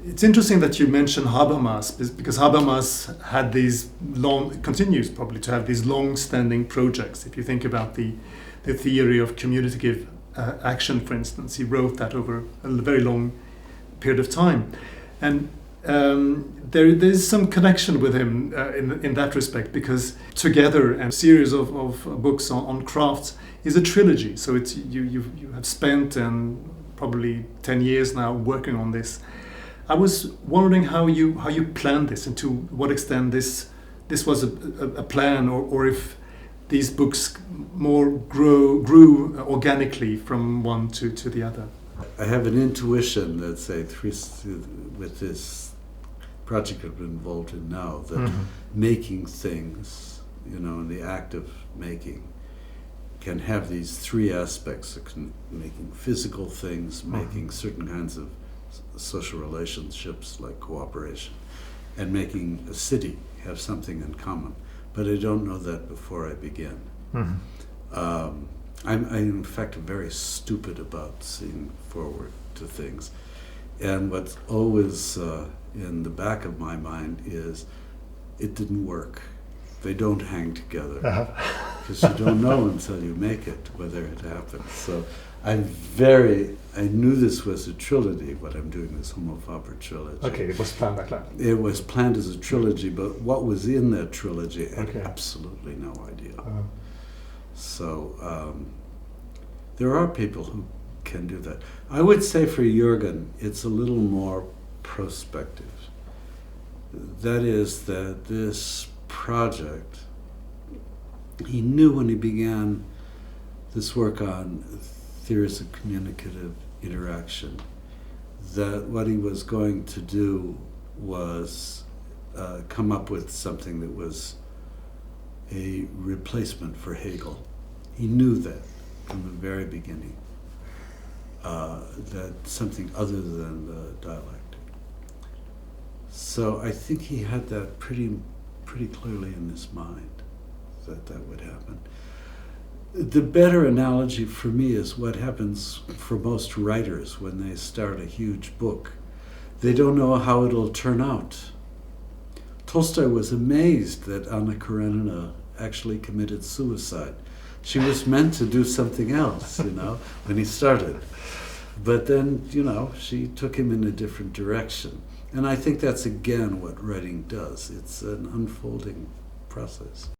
It's interesting that you mention Habermas, because Habermas had continues probably to have these long-standing projects. If you think about the theory of communicative action, for instance, he wrote that over a very long period of time. And there's some connection with him in that respect, because Together and a series of books on crafts is a trilogy. So it's you have spent probably 10 years now working on this. I was wondering how you planned this, and to what extent this was a plan, or if these books more grew organically from one to the other. I have an intuition that, say, with this project I'm involved in now, that making things, in the act of making, can have these three aspects: making physical things, making certain kinds of social relationships like cooperation, and making a city have something in common. But I don't know that before I begin. I'm in fact very stupid about seeing forward to things, and what's always in the back of my mind is it didn't work. They don't hang together, because you don't know until you make it whether it happens. So I knew this was a trilogy, what I'm doing, this Homo Faber trilogy. Okay, it was planned like that. It was planned as a trilogy, but what was in that trilogy, I had absolutely no idea. So there are people who can do that. I would say for Jürgen, it's a little more prospective. That is, that this project, he knew when he began this work on theories of communicative interaction, that what he was going to do was come up with something that was a replacement for Hegel. He knew that from the very beginning, that something other than the dialectic. So I think he had that pretty clearly in his mind, that would happen. The better analogy for me is what happens for most writers when they start a huge book. They don't know how it'll turn out. Tolstoy was amazed that Anna Karenina actually committed suicide. She was meant to do something else, when he started. But then, she took him in a different direction. And I think that's again what writing does. It's an unfolding process.